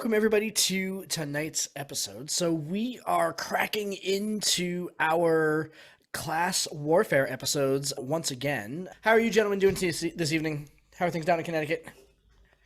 welcome everybody to tonight's episode. So we are cracking into our class warfare episodes once again. How are you gentlemen doing this evening? How are things down in Connecticut?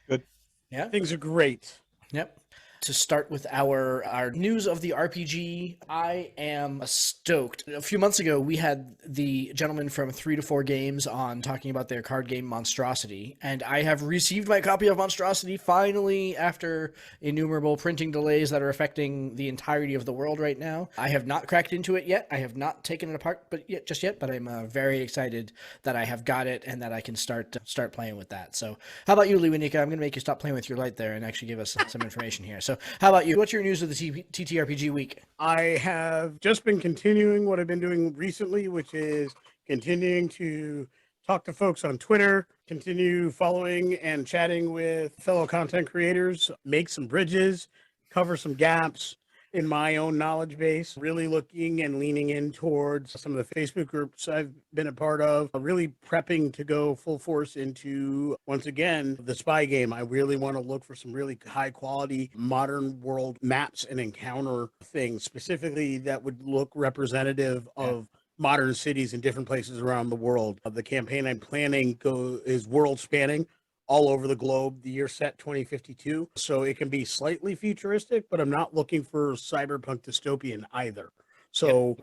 Good. Yeah? Things are great. Yep. To start with our news of the RPG, I am stoked. A few months ago, we had the gentleman from 3 to 4 Games on talking about their card game Monstrosity, and I have received my copy of Monstrosity finally after innumerable printing delays that are affecting the entirety of the world right now. I have not cracked into it yet. I have not taken it apart just yet, but I'm very excited that I have got it and that I can start playing with that. So, how about you, Lewanika? I'm going to make you stop playing with your light there and actually give us some information here. So, how about you? What's your news of the TTRPG week? I have just been continuing what I've been doing recently, which is continuing to talk to folks on Twitter, continue following and chatting with fellow content creators, make some bridges, cover some gaps in my own knowledge base, really looking and leaning in towards some of the Facebook groups I've been a part of, really prepping to go full force into, once again, the spy game. I really want to look for some really high quality modern world maps and encounter things, specifically that would look representative of modern cities in different places around the world. The campaign I'm planning is world spanning, all over the globe. The year set 2052, so it can be slightly futuristic, but I'm not looking for cyberpunk dystopian either. So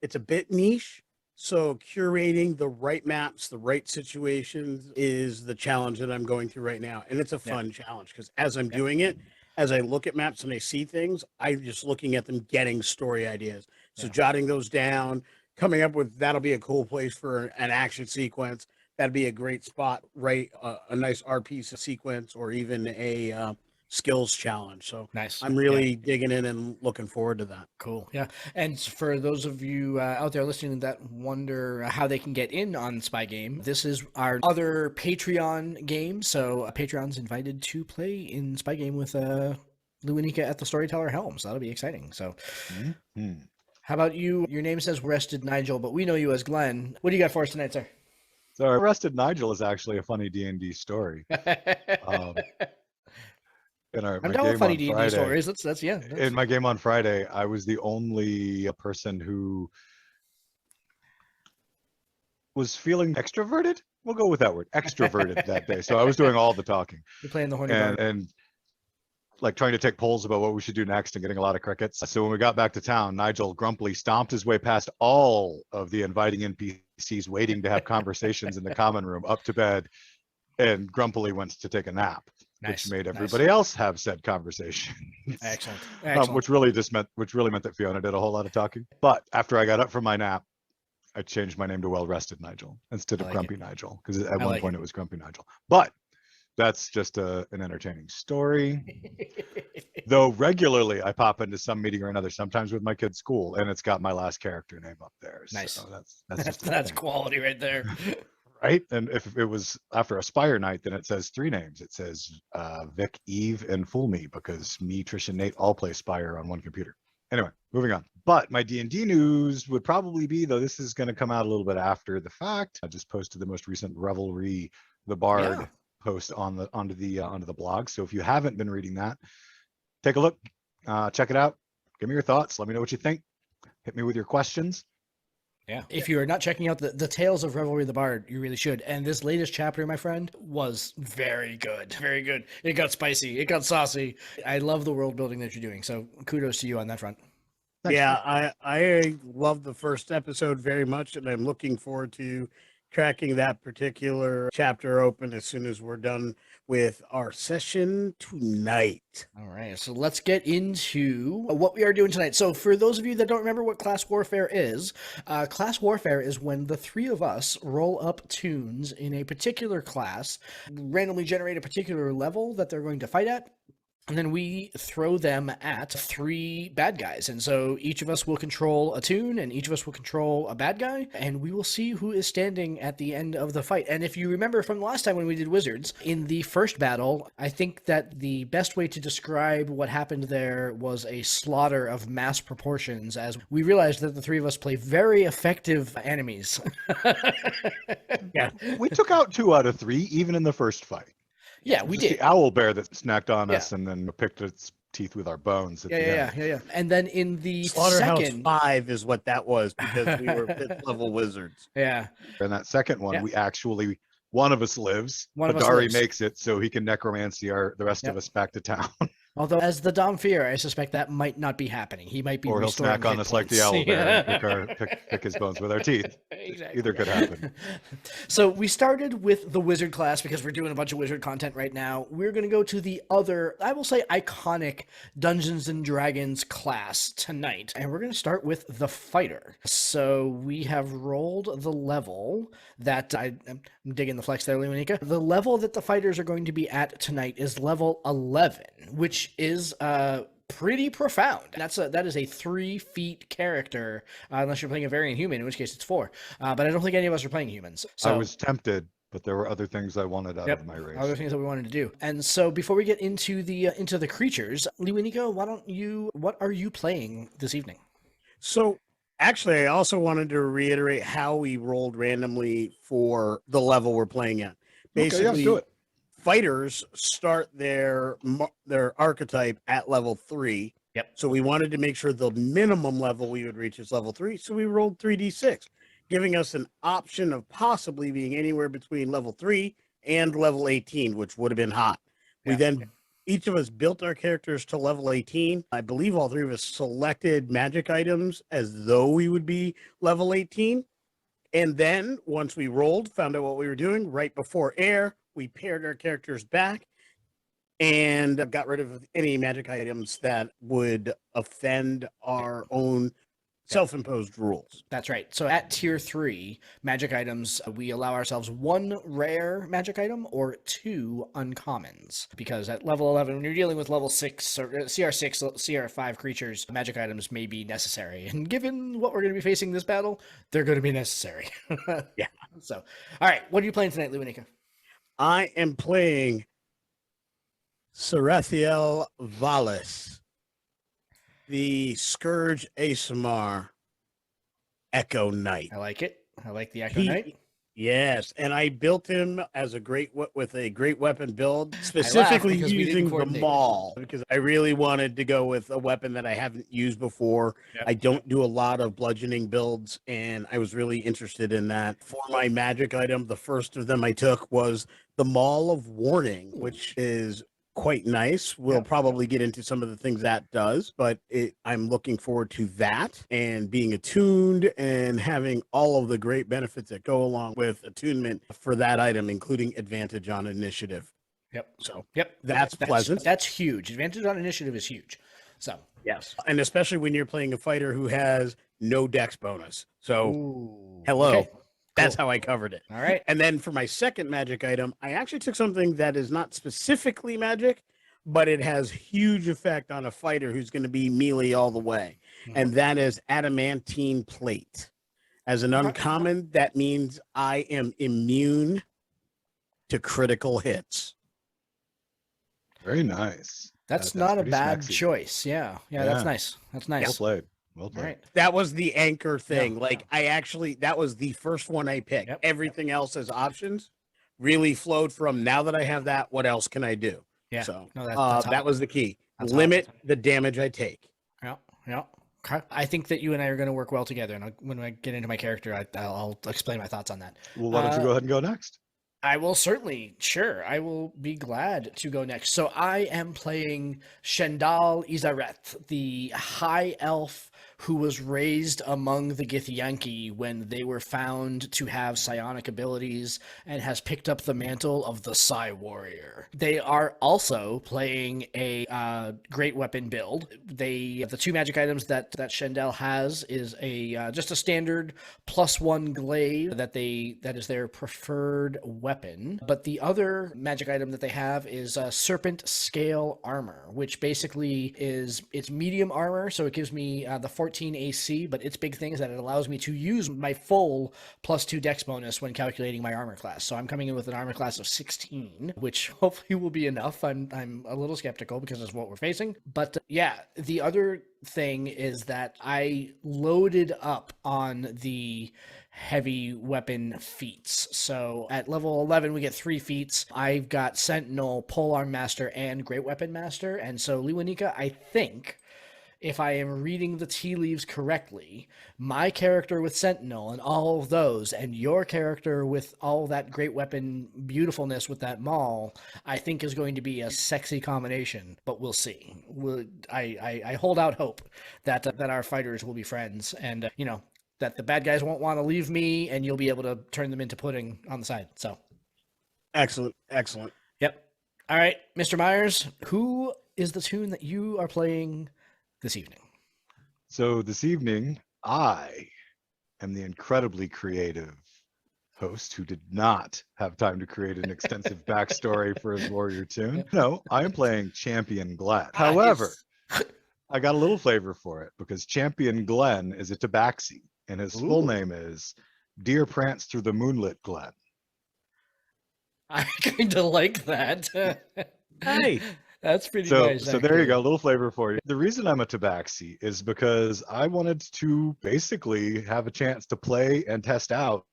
it's a bit niche. So curating the right maps, the right situations is the challenge that I'm going through right now. And it's a fun challenge because as I'm doing it, as I look at maps and I see things, I'm just looking at them, getting story ideas. So jotting those down, coming up with, that'll be a cool place for an action sequence. That'd be a great spot, right? A nice RP sequence or even a skills challenge. So nice. I'm really digging in and looking forward to that. Cool. Yeah. And for those of you out there listening that wonder how they can get in on Spy Game, this is our other Patreon game. So Patreon's invited to play in Spy Game with Lewanika at the Storyteller helm. So that'll be exciting. So how about you? Your name says Rested Nigel, but we know you as Glen. What do you got for us tonight, sir? So Arrested Nigel is actually a funny D&D story. In I'm done with funny D&D stories. That's In my game on Friday, I was the only person who was feeling extroverted. We'll go with that word, extroverted that day. So I was doing all the talking. You're playing the horny bard. And like trying to take polls about what we should do next and getting a lot of crickets. So when we got back to town, Nigel grumpily stomped his way past all of the inviting NPCs waiting to have conversations in the common room up to bed and grumpily went to take a nap, which made everybody else have said conversation. Excellent. Which really meant that Fiona did a whole lot of talking. But after I got up from my nap, I changed my name to Well Rested Nigel instead of Grumpy Nigel, because at one point it was Grumpy Nigel. But that's just an entertaining story. Though regularly I pop into some meeting or another, sometimes with my kid's school, and it's got my last character name up there. Nice. So that's that's quality right there. Right? And if it was after a Spire night, then it says 3 names. It says Vic, Eve, and Fool Me, because me, Trish, and Nate all play Spire on one computer. Anyway, moving on. But my D&D news would probably be, though this is going to come out a little bit after the fact, I just posted the most recent Revelry, the Bard post onto the blog. So if you haven't been reading that, take a look, check it out, give me your thoughts, let me know what you think, hit me with your questions. Yeah. If you're not checking out the Tales of Revelry the Bard, you really should. And this latest chapter, my friend, was very good. Very good. It got spicy. It got saucy. I love the world building that you're doing. So kudos to you on that front. Thanks. Yeah, I love the first episode very much, and I'm looking forward to cracking that particular chapter open as soon as we're done with our session tonight. All right, so let's get into what we are doing tonight. So for those of you that don't remember what class warfare is when the 3 of us roll up tunes in a particular class, randomly generate a particular level that they're going to fight at, and then we throw them at 3 bad guys. And so each of us will control a tune, and each of us will control a bad guy, and we will see who is standing at the end of the fight. And if you remember from the last time when we did Wizards, in the first battle, I think that the best way to describe what happened there was a slaughter of mass proportions, as we realized that the 3 of us play very effective enemies. Yeah. We took out 2 out of 3, even in the first fight. Yeah, we did. The owl bear that snacked on us and then picked its teeth with our bones at the Yeah. end. And then in the Slaughterhouse second, 5 is what that was because we were 5th level wizards. yeah, In that second one, Yeah. we actually, one of us lives. One of us Hadari lives. makes it so he can necromancy the rest Yep. of us back to town. although as the Domfear, I suspect that might not be happening. He might be Or he'll restoring snack on hit us like the points. owlbear and pick his bones with our teeth. Exactly. Either could happen. So we started with the wizard class because we're doing a bunch of wizard content right now. We're going to go to the other, I will say, iconic Dungeons and Dragons class tonight. And we're going to start with the fighter. So we have rolled the level that I'm digging the flex there, Lewanika. The level that the fighters are going to be at tonight is level 11, which is pretty profound. That is a 3 feet character, unless you're playing a variant human, in which case it's 4. But I don't think any of us are playing humans. So I was tempted, but there were other things I wanted out Yep. of my race. other things that we wanted to do. And so before we get into the creatures, Lewanika, what are you playing this evening? So actually, I also wanted to reiterate how we rolled randomly for the level we're playing at. Basically, okay, yeah, do it. fighters start their archetype at level 3. Yep. So we wanted to make sure the minimum level we would reach is level 3. So we rolled 3d6, giving us an option of possibly being anywhere between level 3 and level 18, which would have been hot. We Yeah. then each of us built our characters to level 18. I believe all 3 of us selected magic items as though we would be level 18. And then once we rolled, found out what we were doing right before air, we paired our characters back and got rid of any magic items that would offend our own self-imposed rules. That's right. So at tier 3 magic items, we allow ourselves 1 rare magic item or 2 uncommons, because at level 11, when you're dealing with level 6 or CR6, CR5 creatures, magic items may be necessary. And given what we're going to be facing this battle, they're going to be necessary. Yeah. So, all right, what are you playing tonight, Lewanika? I am playing Sarathiel Valis, the Scourge Asimar Echo Knight. I like it. I like the Echo He- Knight. Yes, and I built him as a with a great weapon build, laugh specifically because we didn't using the coordinate. maul, because I really wanted to go with a weapon that I haven't used before. Yep. I don't do a lot of bludgeoning builds, and I was really interested in that. For my magic item, the first of them I took was the Maul of Warning, which is quite nice. We'll Yep. probably get into some of the things that does, but I'm looking forward to that and being attuned and having all of the great benefits that go along with attunement for that item, including advantage on initiative. Yep. So Yep. that's pleasant. That's huge. Advantage on initiative is huge. So, yes, and especially when you're playing a fighter who has no dex bonus. So ooh, hello. okay. That's Cool. how I covered it. All right. And then for my second magic item, I actually took something that is not specifically magic, but it has huge effect on a fighter who's going to be melee all the way. And that is adamantine plate. As an Okay. uncommon, that means I am immune to critical hits. Very nice. That's That's not a pretty bad smacksy. choice. Yeah. That's Yeah. nice. That's Well nice. played. Well All played. right. That was the anchor thing. Yeah. Like that was the first one I picked. Yep. Everything else as options really flowed from, now that I have that, what else can I do? Yeah. So No, that's that was the key. That's Limit the damage I take. Yeah. Okay. I think that you and I are going to work well together. And when I get into my character, I'll explain my thoughts on that. Well, why don't you go ahead and go next? I will certainly, sure. I will be glad to go next. So I am playing Shendal Izareth, the high elf who was raised among the Githyanki when they were found to have psionic abilities and has picked up the mantle of the Psi Warrior. They are also playing a great weapon build. The 2 magic items that Shendal has is just a standard +1 glaive that is their preferred weapon. But the other magic item that they have is Serpent Scale Armor, which basically it's medium armor, so it gives me the 14 AC, but its big thing is that it allows me to use my full +2 dex bonus when calculating my armor class. So I'm coming in with an armor class of 16, which hopefully will be enough. I'm a little skeptical because that's what we're facing. But yeah, the other thing is that I loaded up on the heavy weapon feats. So at level 11, we get 3 feats. I've got Sentinel, Polearm Master, and Great Weapon Master. And so, Lewanika, I think, if I am reading the tea leaves correctly, my character with Sentinel and all of those, and your character with all that Great Weapon beautifulness with that Maul, I think is going to be a sexy combination, but we'll see. I hold out hope that our fighters will be friends, and, that the bad guys won't want to leave me, and you'll be able to turn them into pudding on the side. So, Excellent. yep. All right, Mr. Myers, who is the tune that you are playing this evening? So this evening, I am the incredibly creative host who did not have time to create an extensive backstory for his warrior tune. No, I am playing Champion Glen. However, I got a little flavor for it because Champion Glen is a tabaxi, and his full name is Deer Prance Through the Moonlit Glen. I kind of like that. Hey. That's pretty So, nice. so there you go, a little flavor for you. The reason I'm a tabaxi is because I wanted to basically have a chance to play and test out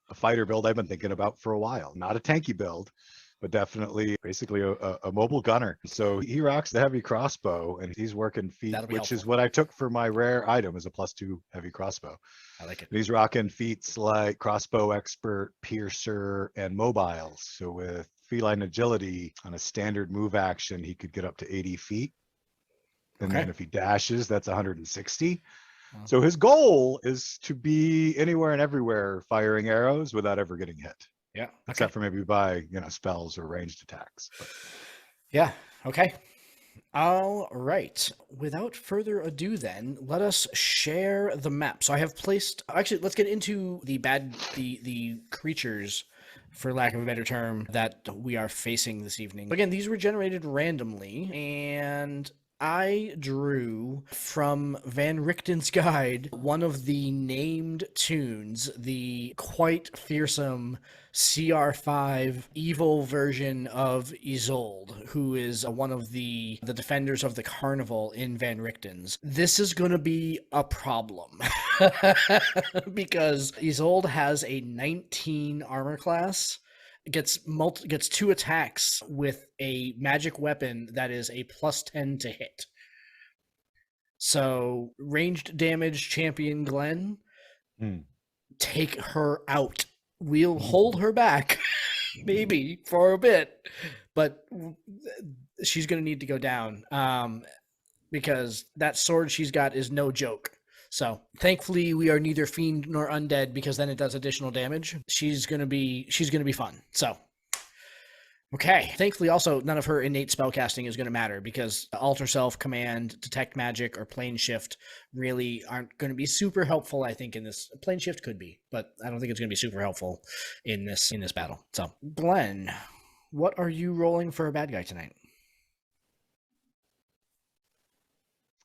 a fighter build I've been thinking about for a while. Not a tanky build, but definitely basically a mobile gunner. So he rocks the heavy crossbow, and he's working feet, which is what I took for my rare item as a +2 heavy crossbow. I like it. And he's rocking feats like crossbow expert, piercer, and mobiles. So with feline agility on a standard move action, he could get up to 80 feet. And then if he dashes, that's 160. Wow. So his goal is to be anywhere and everywhere firing arrows without ever getting hit. Yeah. Except for maybe by, spells or ranged attacks. But. Yeah. Okay. All right. Without further ado, then, let us share the map. So I have placed. Actually, let's get into the creatures, for lack of a better term, that we are facing this evening. Again, these were generated randomly, and I drew from Van Richten's guide one of the named tunes, the quite fearsome CR5 evil version of Isolde, who is one of the defenders of the carnival in Van Richten's. This is going to be a problem because Isolde has a 19 armor class. Gets 2 attacks with a magic weapon that is a +10 to hit. So ranged damage Champion Glen, take her out. We'll hold her back, maybe for a bit, but she's going to need to go down because that sword she's got is no joke. So thankfully we are neither fiend nor undead, because then it does additional damage. She's gonna be fun. So okay. Thankfully also none of her innate spellcasting is gonna matter, because alter self, command, detect magic, or plane shift really aren't gonna be super helpful, I think, in this. Plane shift could be, but I don't think it's gonna be super helpful in this battle. So Glenn, what are you rolling for a bad guy tonight?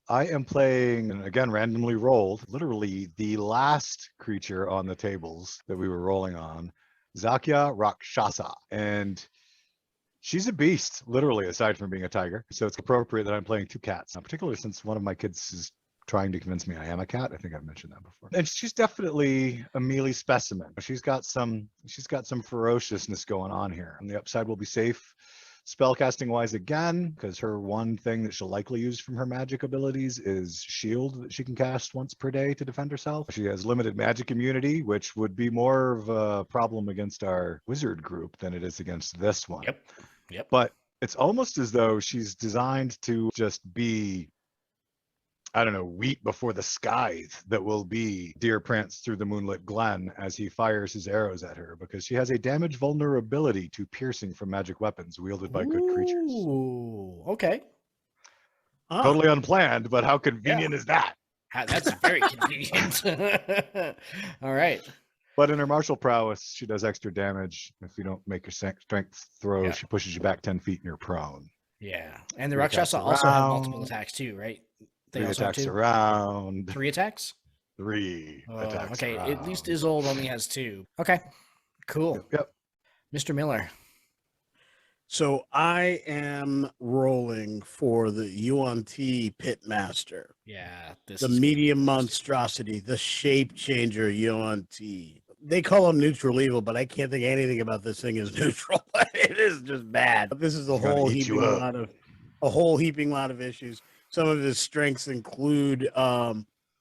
I am playing, and again, randomly rolled, literally the last creature on the tables that we were rolling on, Zakya Rakshasa. And she's a beast, literally, aside from being a tiger. So it's appropriate that I'm playing 2 cats, particularly since one of my kids is trying to convince me I am a cat. I think I've mentioned that before. And she's definitely a melee specimen. She's got some ferociousness going on here. On the upside, we'll be safe spellcasting wise again, because her one thing that she'll likely use from her magic abilities is shield that she can cast once per day to defend herself. She has limited magic immunity, which would be more of a problem against our wizard group than it is against this one. Yep. But it's almost as though she's designed to just be, I don't know, wheat before the scythe that will be Deer Prance Through the Moonlit Glen as he fires his arrows at her, because she has a damage vulnerability to piercing from magic weapons wielded by good creatures. Ooh, okay. Totally unplanned, but how convenient is that? That's very convenient. All right. But in her martial prowess, she does extra damage. If you don't make your strength throw, she pushes you back 10 feet and you're prone. Yeah. And the Rakshasa also have multiple attacks too, right? They 3 also have attacks 2? around. 3 attacks? 3 attacks Okay, around. at least Isolde only has 2. Okay, cool. Yep. Mr. Miller. So I am rolling for the UNT Pitmaster, Yeah, this the is gonna be medium interesting. monstrosity, the shape changer UNT. They call him neutral evil, but I can't think anything about this thing as neutral. It is just bad. This is a He's gonna whole eat you heaping up. lot of issues. Some of his strengths include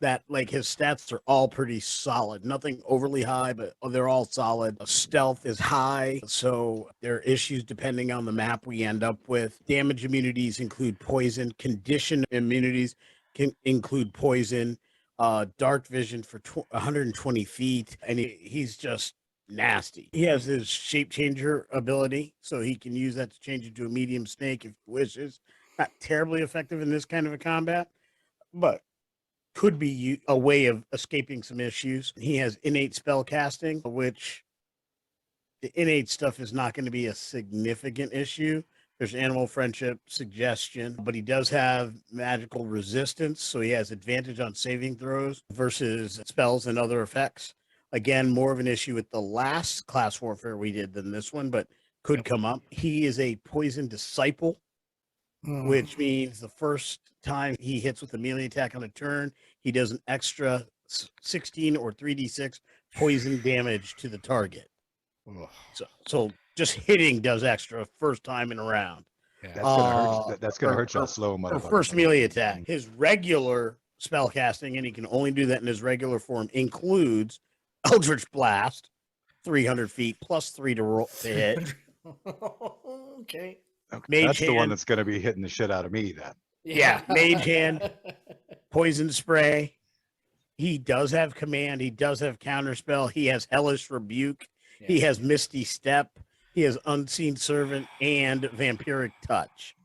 that like his stats are all pretty solid. Nothing overly high, but they're all solid. Stealth is high, so there are issues depending on the map we end up with. Damage immunities include poison. Condition immunities can include poison. Dark vision for 120 feet, and he's just nasty. He has his shape changer ability, so he can use that to change into a medium snake if he wishes. Not terribly effective in this kind of a combat, but could be a way of escaping some issues. He has innate spell casting, which the innate stuff is not going to be a significant issue. There's animal friendship, suggestion, but he does have magical resistance, so he has advantage on saving throws versus spells and other effects. Again, more of an issue with the last class warfare we did than this one, but could come up. He is a poison disciple, which means the first time he hits with a melee attack on a turn, he does an extra 16 or 3d6 poison damage to the target. So just hitting does extra first time in a round. That's gonna hurt. That's gonna hurt y'all slow, For motherfucker. first melee attack. His regular spell casting, and he can only do that in his regular form, includes Eldritch Blast, 300 feet plus 3 to roll to hit. Okay. Mage That's the one Hand. that's gonna be hitting the shit out of me then. Yeah, Mage Hand. Poison Spray. He does have command. He does have counterspell. He has Hellish Rebuke. Yeah. He has Misty Step. He has Unseen Servant and Vampiric Touch.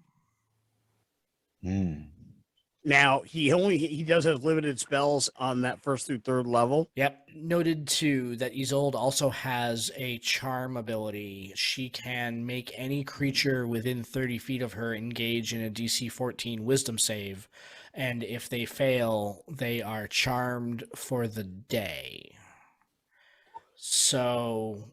Now he does have limited spells on that first through third level. Yep. Noted too that Isolde also has a charm ability. She can make any creature within 30 feet of her engage in a DC 14 wisdom save, and if they fail, they are charmed for the day. So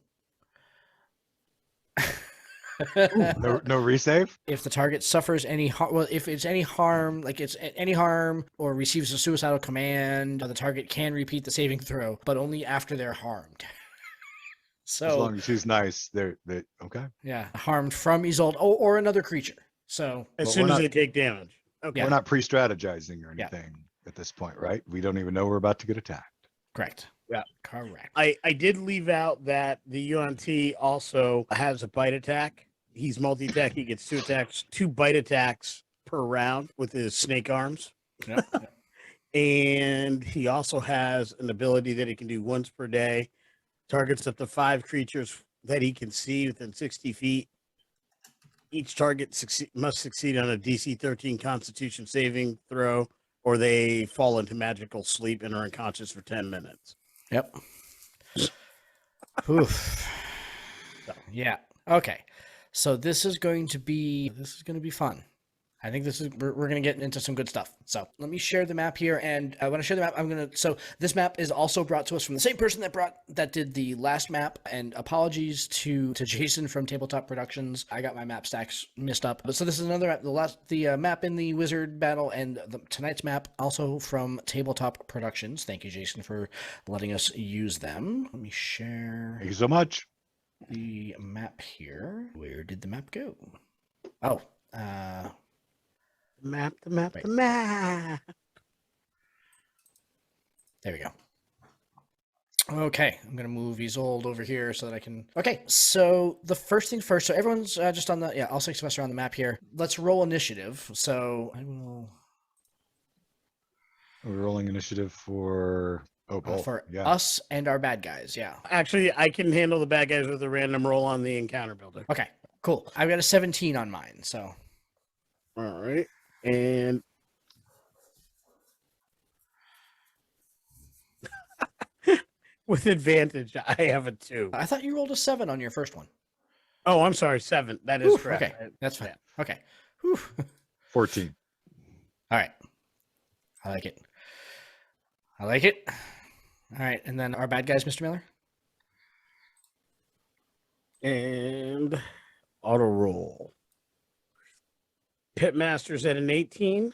No resave. if the target suffers any harm, well, if it's any harm, like it's any harm or receives a suicidal command, the target can repeat the saving throw, but only after they're harmed. So As long as she's nice, they're okay. yeah, harmed from Isolde or another creature. So As But soon we're as not- they take damage. Okay. We're not pre-strategizing or Yeah. anything at this point, right? We don't even know we're about to get attacked. correct. Yeah. Correct. I did leave out that the UNT also has a bite attack. He's multi-attack. He gets 2 attacks, 2 bite attacks per round with his snake arms. Yep. And he also has an ability that he can do once per day. Targets up to 5 creatures that he can see within 60 feet. Each target must succeed on a DC 13 Constitution saving throw, or they fall into magical sleep and are unconscious for 10 minutes. Yep. Oof. Yeah. Okay. So this is going to be fun. I think we're going to get into some good stuff. So let me share the map here, and when I share the map, so this map is also brought to us from the same person that did the last map. And apologies to Jason from Tabletop Productions. I got my map stacks mixed up. But so this is another map, the map in the wizard battle, and tonight's map also from Tabletop Productions. Thank you, Jason, for letting us use them. Let me share Thank you so much. the map here. Where did the map go? Oh, The map. Right. The map. there we go. Okay, I'm gonna move Isolde over here so that I can. Okay, so the first thing first. So everyone's just on the all 6 of us are on the map here. Let's roll initiative. So I will We're rolling initiative for both. for Yeah. us and our bad guys. Yeah. Actually, I can handle the bad guys with a random roll on the encounter builder. Okay. Cool. I've got a 17 on mine. So All right. And with advantage, I have a 2. I thought you rolled a 7 on your first one. Oh, I'm sorry, 7. That is Oof, correct. okay, that's fine. Okay. Whew. 14. All right. I like it. I like it. All right, and then our bad guys, Mr. Miller. And auto roll. Pitmaster's at an 18.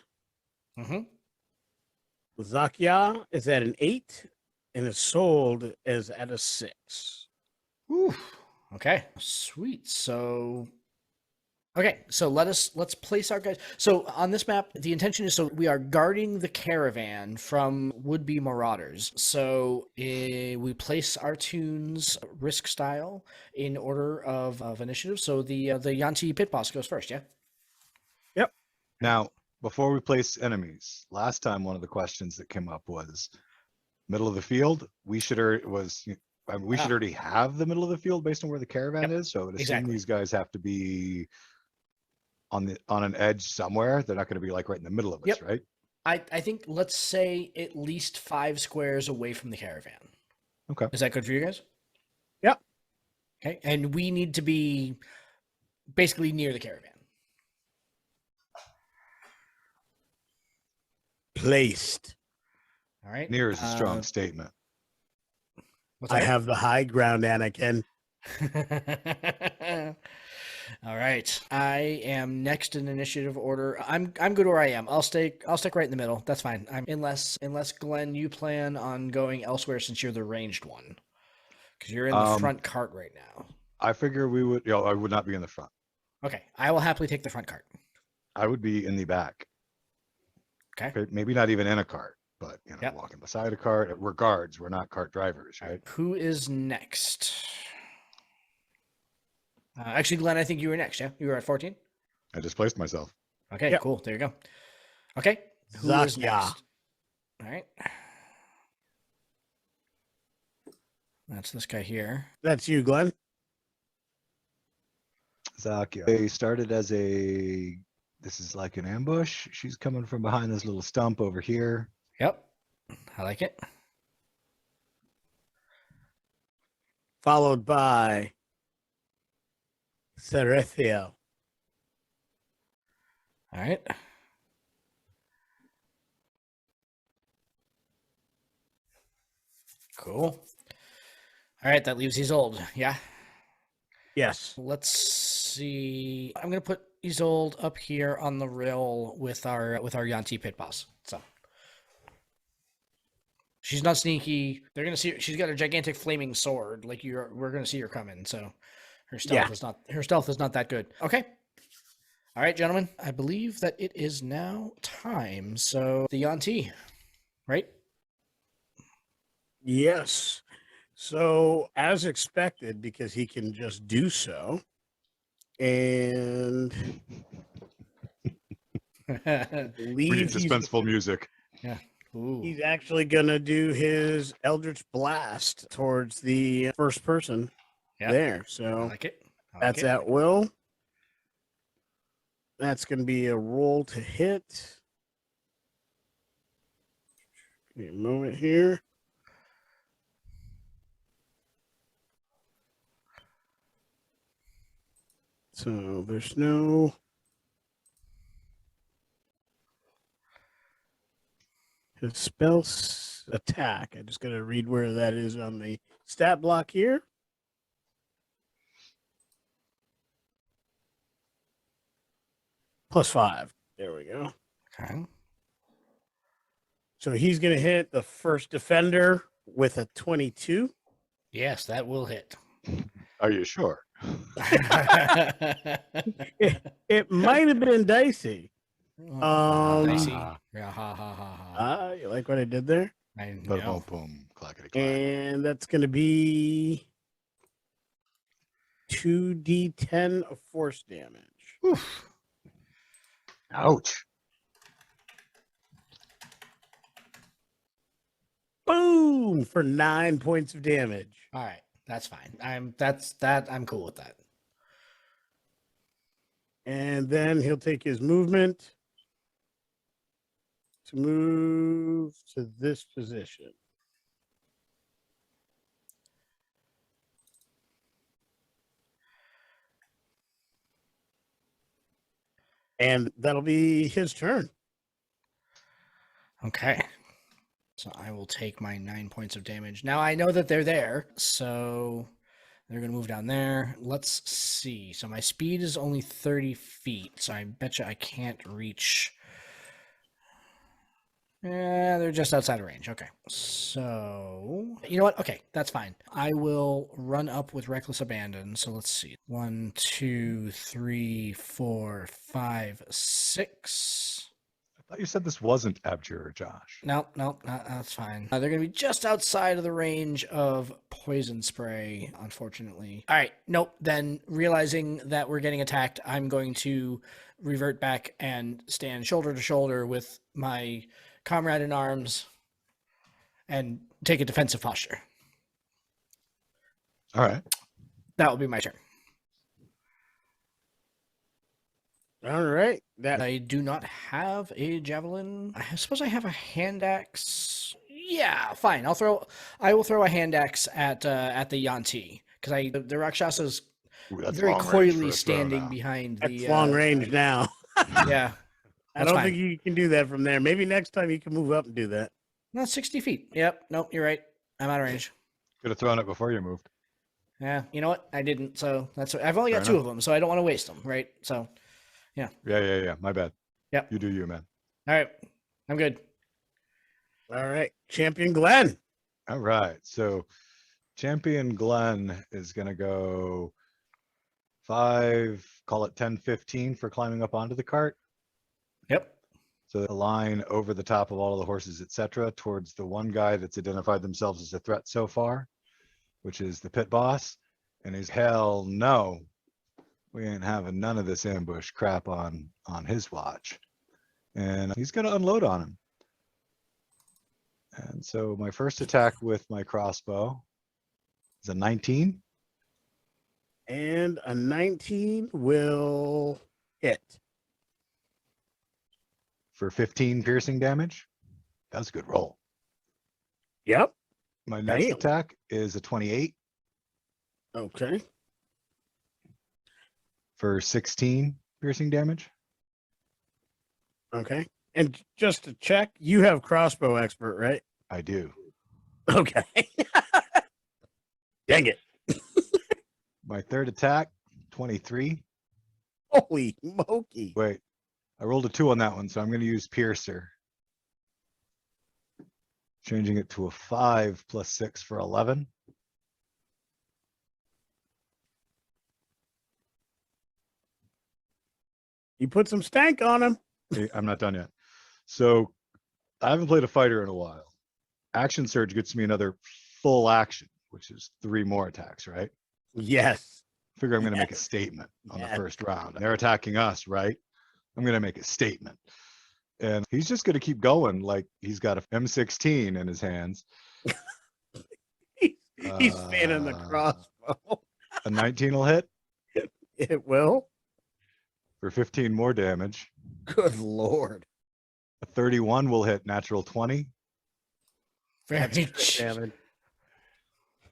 Mm-hmm. Zakya is at an 8. And Isolde is at a 6. Ooh. Okay. Sweet. So let's place our guys. So on this map, the intention is so we are guarding the caravan from would-be marauders. So we place our tunes risk style in order of initiative. So the Yanti pit boss goes first. Yeah. Yep. Now, before we place enemies, last time one of the questions that came up was middle of the field. We should already have the middle of the field based on where the caravan is. So I would assume Exactly. these guys have to be on an edge somewhere. They're not going to be like right in the middle of us, Yep. right? I think let's say at least 5 squares away from the caravan. Okay. Is that good for you guys? Yep. Okay. And we need to be basically near the caravan. Placed. All right. Near is a strong statement. What's I that? have the high ground, Anakin. All right. I am next in initiative order. I'm good where I am. I'll stick right in the middle. That's fine. Unless Glenn, you plan on going elsewhere since you're the ranged one. Because you're in the front cart right now. I figure we would, I would not be in the front. Okay. I will happily take the front cart. I would be in the back. Okay. Maybe not even in a cart, but Yep. walking beside a cart. We're guards. We're not cart drivers, right? Who is next? Actually, Glenn, I think you were next. Yeah, you were at 14. I just placed myself. Okay, Yep. cool. There you go. Okay, who is Zakya. next? All right, that's this guy here. That's you, Glenn. Zakya. They started as this is like an ambush. She's coming from behind this little stump over here. Yep, I like it. Followed by Serethio. All right. Cool. All right, that leaves Isolde. Yeah. Yes. Let's see. I'm gonna put Isolde up here on the rail with our Yanti pit boss. So she's not sneaky. They're gonna see. She's got a gigantic flaming sword. Like we're gonna see her coming. So her stealth is not that good. Okay. All right, gentlemen. I believe that it is now time. So the Yanti, right? Yes. So, as expected, because he can just do so, and I We need believe suspenseful music. Yeah. Ooh. he's actually going to do his Eldritch Blast towards the first person there. I So, like it. I like that's it. at will. That's going to be a roll to hit. Give me a moment here. So there's no his spell attack. I just got to read where that is on the stat block here. +5. There we go. Okay. So he's going to hit the first defender with a 22. Yes, that will hit. Are you sure? It might have been dicey. Dicey. Ah. Yeah, ha ha ha ha. You like what I did there? I Boom, know. boom, clackety clack. And that's going to be 2d10 of force damage. Oof. Ouch. Boom for 9 points of damage. All right, that's fine. I'm cool with that. And then he'll take his movement to move to this position. And that'll be his turn. Okay. So I will take my 9 points of damage. Now I know that they're there, so they're going to move down there. Let's see. So my speed is only 30 feet, so I bet you I can't reach. Yeah, they're just outside of range. Okay. So, you know what? Okay, that's fine. I will run up with Reckless Abandon. So let's see. 1, 2, 3, 4, 5, 6. I thought you said this wasn't Abjure, Josh. No, that's fine. They're going to be just outside of the range of poison spray, unfortunately. All right, nope. Then realizing that we're getting attacked, I'm going to revert back and stand shoulder to shoulder with my comrade in arms and take a defensive posture. All right. That will be my turn. All right. That I do not have a javelin. I suppose I have a hand axe. Yeah, fine. I will throw a hand axe at the Yanti because the Rakshasa's Ooh, that's very long range for coyly a throw standing now. behind that's the long range now. Yeah, I that's don't fine. think you can do that from there. Maybe next time you can move up and do that. No, 60 feet. Yep. Nope. You're right. I'm out of range. Could have thrown it before you moved. Yeah. You know what? I didn't. So that's. I've only got Fair 2 of them, so I don't want to waste them. Right. So. Yeah. My bad. Yep. You do you, man. All right. I'm good. All right. Champion Glen. All right. So Champion Glen is going to go 5, call it 10, 15 for climbing up onto the cart. Yep. So a line over the top of all of the horses, etc., towards the one guy that's identified themselves as a threat so far, which is the pit boss. And he's, hell no, we ain't having none of this ambush crap on his watch. And he's going to unload on him. And so my first attack with my crossbow is a 19. And a 19 will hit. For 15 piercing damage. That was a good roll. Yep. My next Damn. attack is a 28 Okay. for 16 piercing damage. Okay. And just to check, you have crossbow expert, right? I do. Okay. Dang it. My third attack, 23. Holy smoky. Wait, I rolled a 2 on that one, so I'm going to use Piercer. Changing it to a 5 plus 6 for 11. You put some stank on him. Hey, I'm not done yet. So I haven't played a fighter in a while. Action Surge gets me another full action, which is 3 more attacks, right? Yes. Figure I'm going to make a statement on the Yes. first round. They're attacking us, right? I'm going to make a statement. And he's just going to keep going like he's got a M16 in his hands. He's fanning the crossbow. A 19 will hit It will. for 15 more damage. Good Lord. A 31 will hit natural 20. That's Very good damage.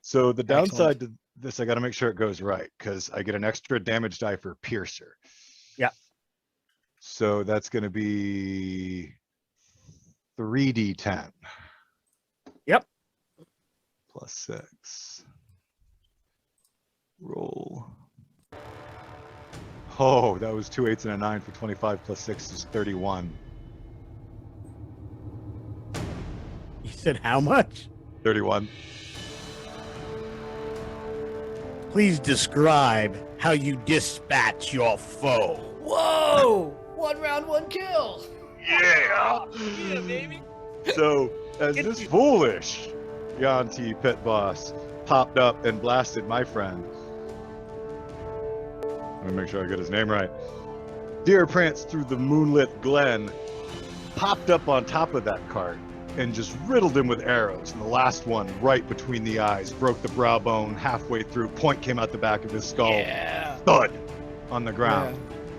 So the Excellent. downside to this, I got to make sure it goes right because I get an extra damage die for Piercer. Yeah. So that's going to be 3d10. Yep. Plus 6. Roll. Oh, that was 2 8s and a 9 for 25 plus 6 is 31. You said how much? 31. Please describe how you dispatch your foe. Whoa! 1 round, 1 kill. Yeah. Yeah, baby. So, as Get this you- foolish Yanti pit boss popped up and blasted my friend. Let me make sure I get his name right. Deer pranced through the moonlit glen, popped up on top of that cart, and just riddled him with arrows. And the last one, right between the eyes, broke the brow bone halfway through. Point came out the back of his skull. Yeah. Thud on the ground.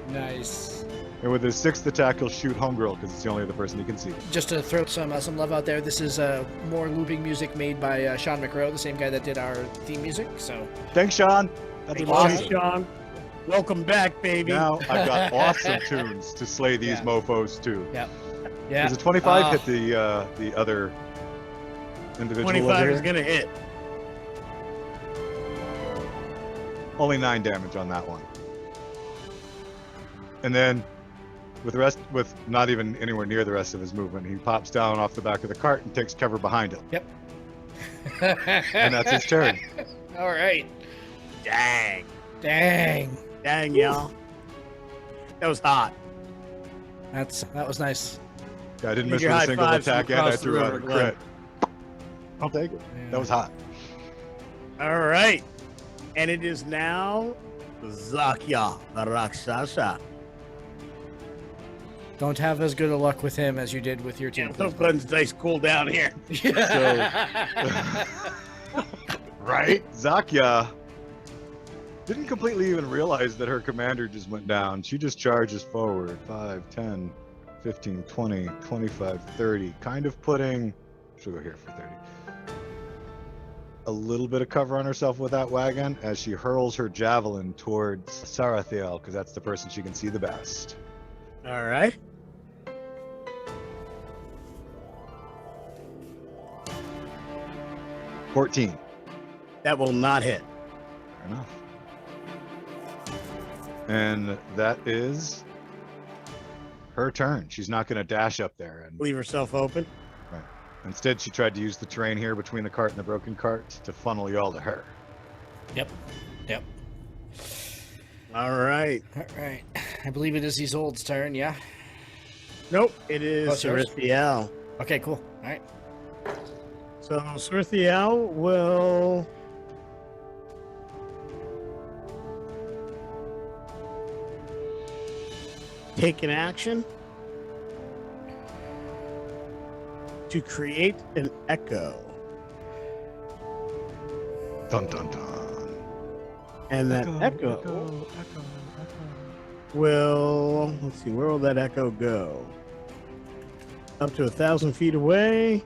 Yeah. Nice. And with his 6th attack, he'll shoot Homegirl because it's the only other person he can see. Just to throw some love out there, this is more looping music made by Sean McRow, the same guy that did our theme music. So Thanks, Sean. That's Thank you, awesome. Sean. Welcome back, baby. Now I've got awesome tunes to slay these Yeah. mofos too. yeah, Yeah. Does a 25 hit the other individual 25 over is here? going to hit. Only 9 damage on that one. And then with not even anywhere near the rest of his movement, he pops down off the back of the cart and takes cover behind him. Yep. And that's his turn. All right. Dang. Dang. Dang, y'all. That was hot. That was nice. Yeah, I didn't Make miss your with a high single fives from attack, and I across the threw out river, a Glen. crit. I'll take it. That was hot. All right. And it is now Zakya, the Rakshasa. Don't have as good a luck with him as you did with your team. Yeah, those Glen's dice cool down here. Right? Zakya didn't completely even realize that her commander just went down. She just charges forward 5, 10, 15, 20, 25, 30. Kind of putting, she'll go here for 30. A little bit of cover on herself with that wagon as she hurls her javelin towards Sarathiel, because that's the person she can see the best. All right. $14. That will not hit. Fair enough. And that is her turn. She's not going to dash up there. And Leave herself open. instead, she tried to use the terrain here between the cart and the broken cart to funnel you all to her. Yep. All right. All right. I believe it is Isolde's turn, yeah? Nope. It is Oh, it's yours? Sarithiel. Okay, cool. All right. So Sarithiel will take an action to create an echo. Dun dun dun. And that echo will, let's see, where will that echo go? Up to 1,000 feet away.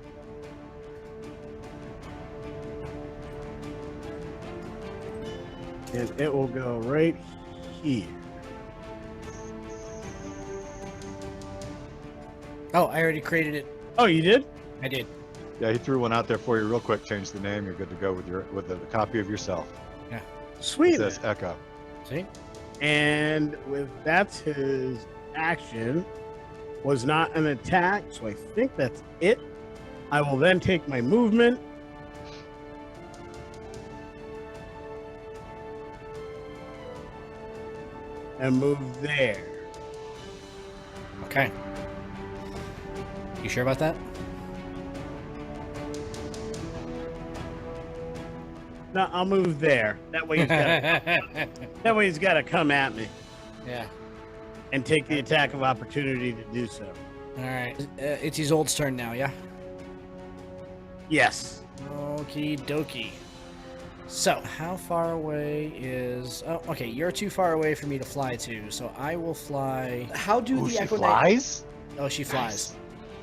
And it will go right here. Oh, I already created it. Oh, you did? I did. Yeah, he threw one out there for you real quick. Change the name. You're good to go with a copy of yourself. It Sweet. says Echo. See? And with that's his action, was not an attack, so I think that's it. I will then take my movement. And move there. Okay. You sure about that? No, I'll move there. That way he's got to come at me Yeah. and take the attack of opportunity to do so. All right. It's Isolde's turn now, yeah? Yes. Okie dokie. So, how far away is... Oh, okay, you're too far away for me to fly to, so I will fly... How do Ooh, the she Echo Knight... flies? Oh, she flies.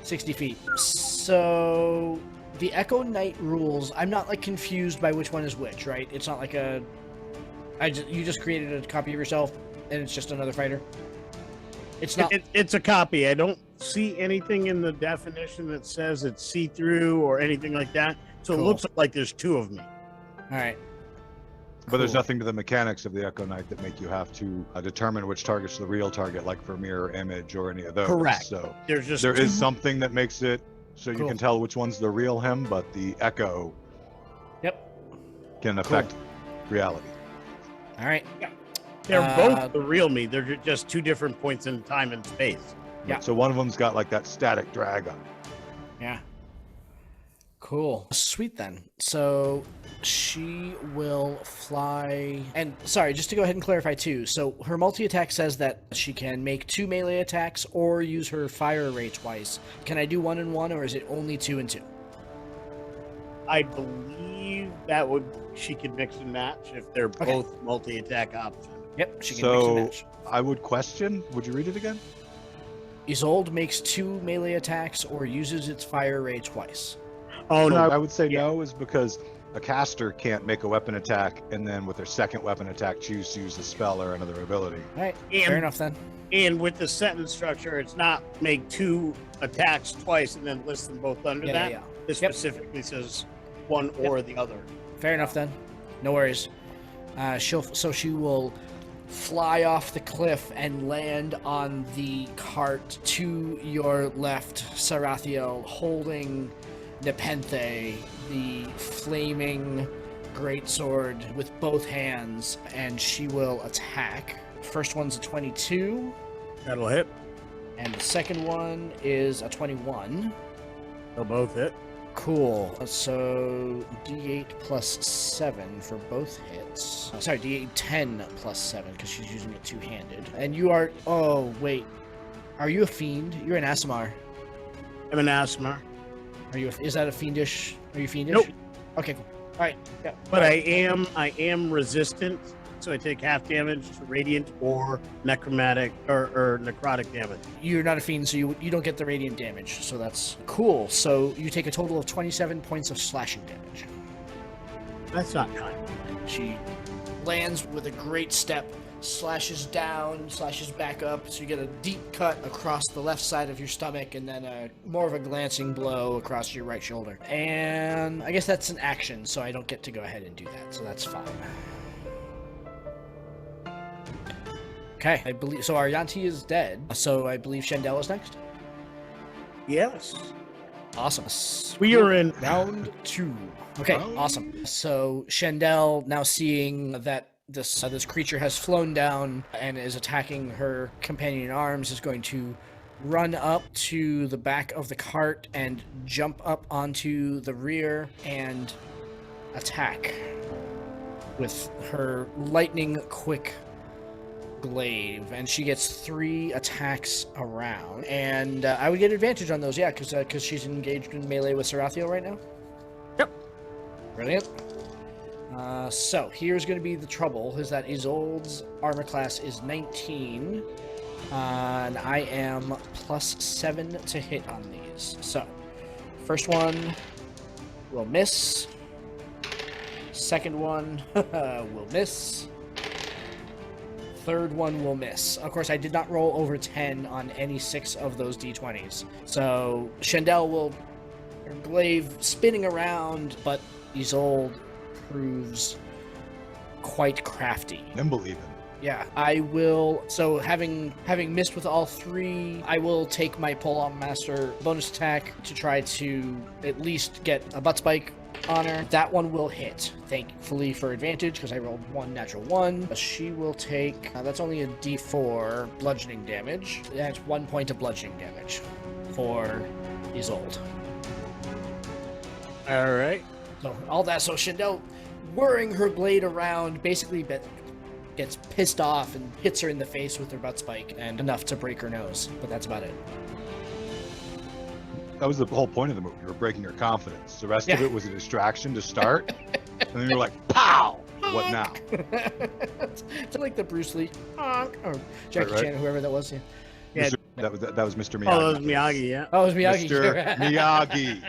60 feet. So, the Echo Knight rules... I'm not, like, confused by which one is which, right? It's not like a... You just created a copy of yourself, and it's just another fighter? It's not... It's a copy. I don't see anything in the definition that says it's see-through or anything like that. So Cool. it looks like there's two of me. All right. But there's Cool. nothing to the mechanics of the Echo Knight that make you have to determine which target's the real target, like for mirror image or any of those. Correct. So There's just there two. is something that makes it so you Cool. can tell which one's the real him, but the Echo Yep. can affect reality. All right. They're Uh, both the real me. They're just two different points in time and space. Yeah. So one of them's got like that static drag on it. Yeah. Cool. Sweet then. So she will fly. And sorry, just to go ahead and clarify too. So her multi attack says that she can make 2 melee attacks or use her fire array twice. Can I do 1 and 1, or is it only 2 and 2? I believe that would she could mix and match if they're Okay. both multi-attack options. Yep, she can So mix and match. I would question. Would you read it again? Isolde makes 2 melee attacks or uses its fire array twice. Oh No, no, I would say yeah. no is because a caster can't make a weapon attack and then with their second weapon attack choose to use a spell or another ability. All right, fair And enough then. and with the sentence structure, it's not make 2 attacks twice and then list them both under Yeah, that. yeah. It Yep. specifically says one or the other. Fair enough then. No worries. She will fly off the cliff and land on the cart to your left, Sarathiel, holding Nepenthe, the flaming greatsword, with both hands, and she will attack. First one's a 22, That'll hit. and the second one is a 21. They'll both hit. Cool. So D8 plus 7 for both hits. Sorry, D8 10 plus 7 because she's using it two-handed. And you are. Oh wait, are you a fiend? You're an Asimar. I'm an Asthma. Are you? Is that a fiendish? Are you fiendish? Nope. Okay, cool. All right. Yeah. But I am resistant, so I take half damage to radiant or necromantic or necrotic damage. You're not a fiend, so you don't get the radiant damage. So that's cool. So you take a total of 27 points of slashing damage. That's not kind. She lands with a great step, slashes down, slashes back up, so you get a deep cut across the left side of your stomach, and then more of a glancing blow across your right shoulder. And I guess that's an action, so I don't get to go ahead and do that, so that's fine. Okay, I believe so. Aryanti is dead, so I believe Shendel is next. Yes. Awesome. We are in round 2. Okay, awesome. So Shendel, now seeing that this creature has flown down and is attacking her companion in arms, is going to run up to the back of the cart and jump up onto the rear and attack with her lightning quick glaive, and she gets 3 attacks around, and I would get advantage on those, yeah, because she's engaged in melee with Sarathiel right now. Yep. Brilliant. So here's going to be the trouble, is that Isolde's armor class is 19, and I am plus 7 to hit on these. So first one will miss, second one will miss, third one will miss. Of course, I did not roll over 10 on any 6 of those d20s. So Shendel will, her glaive spinning around, but Isolde proves quite crafty. Nimble even. Yeah, I will. So having missed with all 3, I will take my Pull-On Master bonus attack to try to at least get a butt spike on her. That one will hit, thankfully for advantage, because I rolled 1 natural 1. She will take, that's only a d4 bludgeoning damage. That's 1 point of bludgeoning damage for Isolde. all right. So all that, so Shendel whirring her blade around, basically gets pissed off and hits her in the face with her butt spike, and enough to break her nose, but that's about it. That was the whole point of the movie. You were breaking her confidence. The rest of Yeah. it was a distraction to start. And then you're like, pow! What now? It's like the Bruce Lee, or Jackie Right. Chan, whoever that was. Yeah. Yeah. That was Mr. Miyagi. Oh, that was Miyagi, yeah. Oh, it was Miyagi. Mr. Miyagi.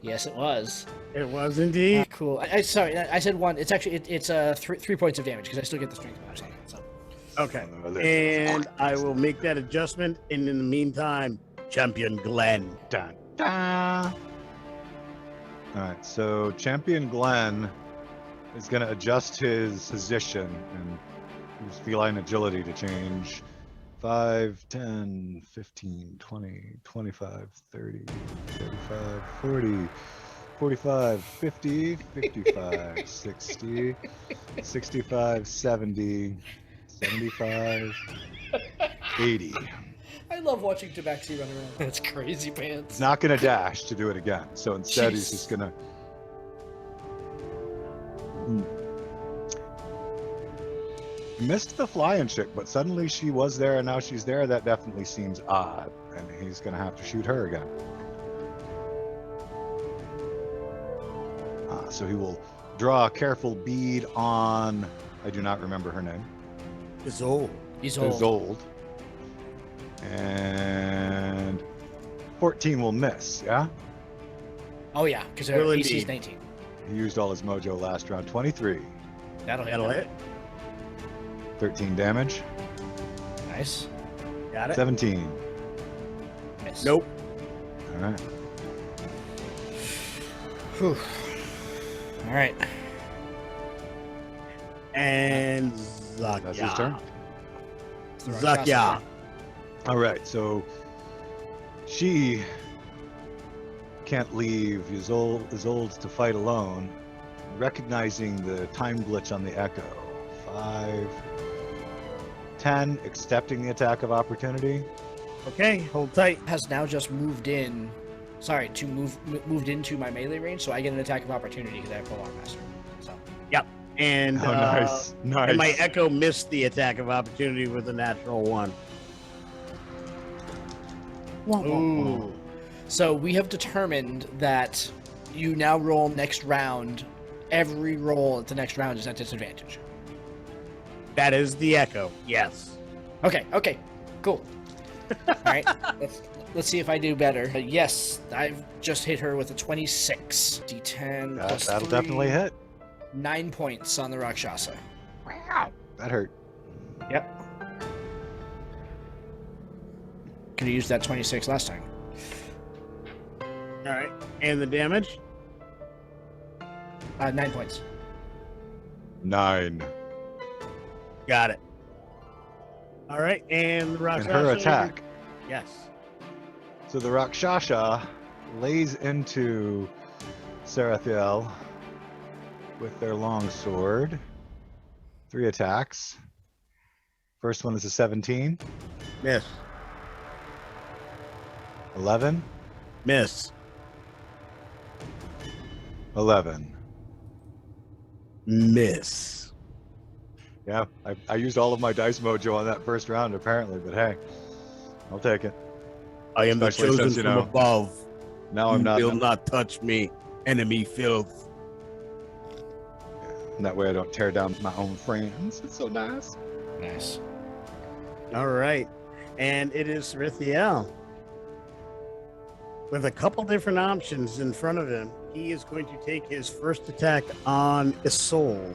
Yes, it was. It was indeed. Cool. Sorry, I said 1. It's actually it's 3 points of damage because I still get the strength bonus on it. So. Okay. And I will make that adjustment. And in the meantime, Champion Glen. Dun, dun. All right, so Champion Glen is going to adjust his position and use feline agility to change 5, 10, 15, 20, 25, 30, 35, 40, 45, 50, 55, 60, 65, 70, 75, 80. I love watching Tabaxi run around. That's crazy pants. He's not going to dash to do it again. So instead, he's Jeez. just going to. Missed the flying chick, but suddenly she was there and now she's there. That definitely seems odd. And he's going to have to shoot her again. So he will draw a careful bead on. I do not remember her name. It's old. He's It's old. old. And 14 will miss, yeah? Oh yeah, because her Will AC is indeed. 19. He used all his mojo last round. 23. That'll hit. That'll hit. 13 damage. Nice. Got it. 17. Miss. Nope. All right. Whew. All right. And That's his turn. It's the Rakshasa. Zakya. All right. So she can't leave Isolde to fight alone. Recognizing the time glitch on the echo. 5, 10, accepting the attack of opportunity. Okay, hold tight. Has now just moved in. Sorry, moved into my melee range, so I get an attack of opportunity because I have Prolong Master. So And Oh, nice. Nice. and my echo missed the attack of opportunity with a natural 1. Ooh. So we have determined that you now roll next round. Every roll at the next round is at disadvantage. That is the echo. Yes. Okay, cool. All right, let's see if I do better. Yes, I've just hit her with a 26. D10 plus That'll 3, definitely hit. 9 points on the Rakshasa. Wow. That hurt. Yep. Could have used that 26 last time. All right. And the damage? 9 points. 9. Got it. All right. And the And Rakshasa? her attack. Yes. So the Rakshasa lays into Sarathiel with their long sword. 3 attacks. First one is a 17. Miss. 11. Miss. 11. Miss. Yeah, I used all of my dice mojo on that first round apparently, but hey, I'll take it. I am Especially the chosen since, you from know, above. Now I'm You not. will not touch me, enemy filth. That way I don't tear down my own friends. It's so nice. Nice. All right. And it is Sarathiel. With a couple different options in front of him, he is going to take his first attack on Isolde.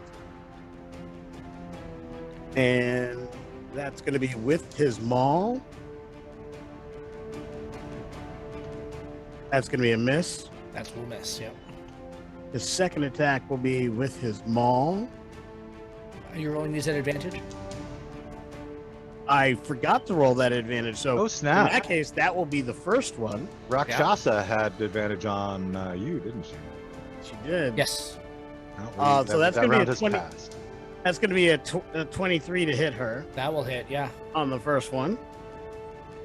And that's going to be with his maul. That's going to be a miss. That's will miss. Yep. His second attack will be with his maul. Are you rolling these at advantage? I forgot to roll that advantage, so Oh in snap! that case, that will be the first one. Rakshasa had advantage on you, didn't she? She did. Yes. So that's that gonna be round a has 20 passed. That's going to be a 23 to hit her That will hit. Yeah. on the first one.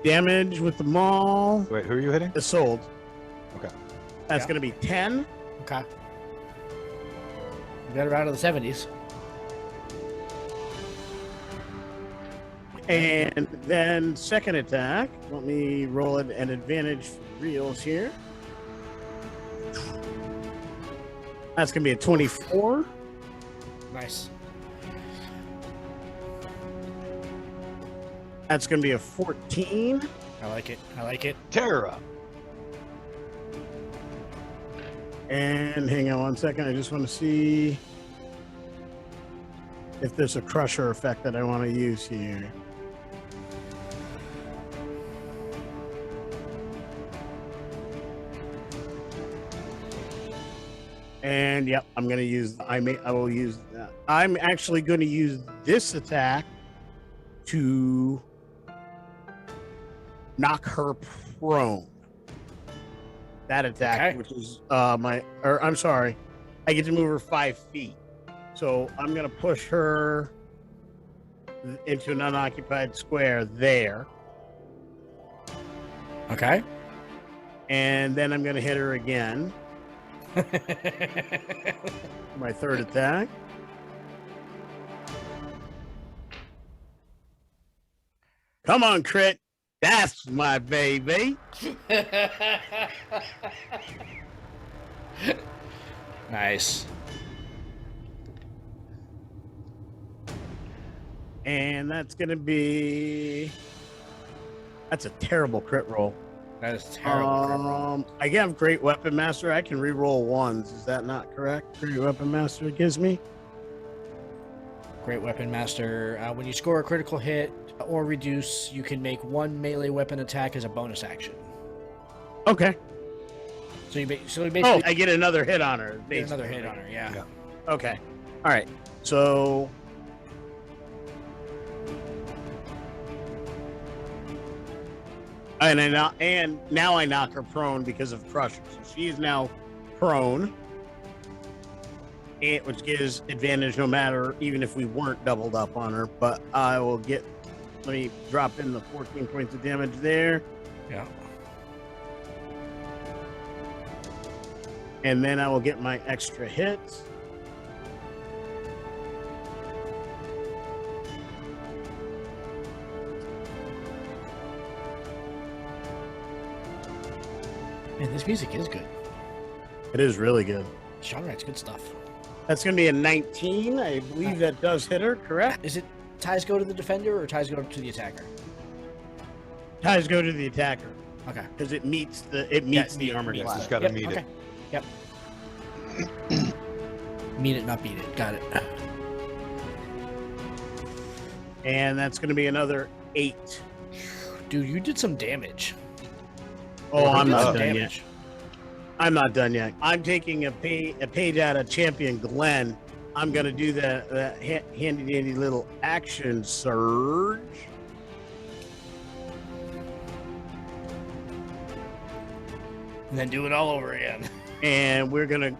Damage with the maul. Wait, who are you hitting? Isolde. Okay. That's Yeah. going to be 10. Okay. We got her out of the 70s. And then second attack. Let me roll it an advantage for reals here. That's going to be a 24. Nice. That's going to be a 14. I like it. I like it. Tear her up. And hang on one second. I just want to see if there's a crusher effect that I want to use here. And yep, I'm going to use, I will use that. I'm actually going to use this attack to knock her prone. That attack, Okay. which is I'm sorry, I get to move her 5 feet. So I'm going to push her into an unoccupied square there. Okay. And then I'm going to hit her again. My third attack. Come on, crit. That's my baby. Nice. And that's going to be... That's a terrible crit roll. That is terrible. I have Great Weapon Master. I can re-roll ones. Is that not correct? Great Weapon Master gives me. Great Weapon Master. When you score a critical hit or reduce, you can make one melee weapon attack as a bonus action. Okay. So you basically Oh, I get another hit on her. get another hit on her. Yeah. Okay. All right. So. And now I knock her prone because of Crusher. So she is now prone, which gives advantage no matter, even if we weren't doubled up on her. But I will get. Let me drop in the 14 points of damage there. Yeah. And then I will get my extra hits. Man, this music is good. It is really good. Sean writes good stuff. That's going to be a 19. I believe that does hit her, correct? Is it ties go to the defender or ties go to the attacker? Ties go to the attacker Okay. because it meets the armor Yes, class. it's got to meet okay. it. Yep. Meet it, not beat it. Got it. And that's going to be another 8. Dude, you did some damage. Oh, You I'm did not some done yet. I'm not done yet. I'm taking a page out of Champion Glen. I'm going to do the handy dandy little action surge. And then do it all over again. And we're gonna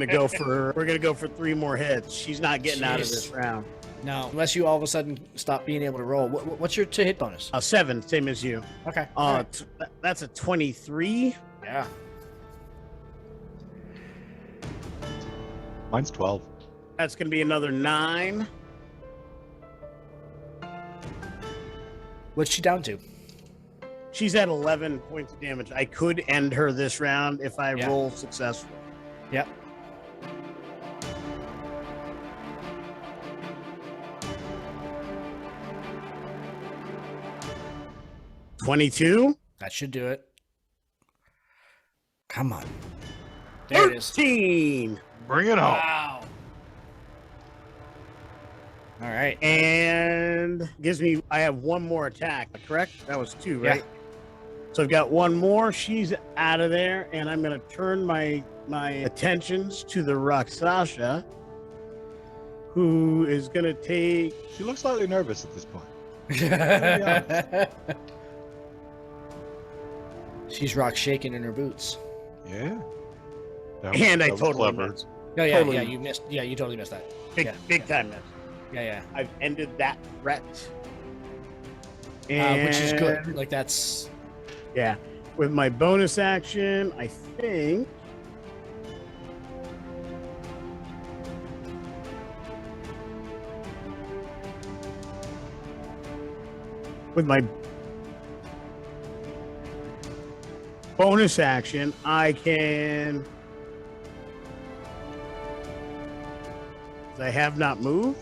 go for 3 more hits. She's not getting out of Jeez. this round. No, unless you all of a sudden stop being able to roll. What's your to hit bonus? 7, same as you. Okay. all right. That's a 23. Yeah. Mine's 12. That's gonna be another 9. What's she down to? She's at 11 points of damage. I could end her this round if I Yeah. roll successful. Yep. $22. That should do it. Come on. There it is. 13. Bring it home. Wow. All right. And gives me, I have one more attack, correct? That was 2, Yeah. right? So I've got one more. She's out of there, and I'm going to turn my attentions to the Rakshasa, who is going to take. She looks slightly nervous at this point. She's rock shaking in her boots. Yeah. And I that was totally clever. missed. Oh yeah, Totally. yeah, you missed. Yeah, you totally missed that. Big, Yeah. big time miss. Yeah, yeah. I've ended that threat. Which is good. And- Like that's Yeah. With my bonus action, I think. With my bonus action, I can. I have not moved.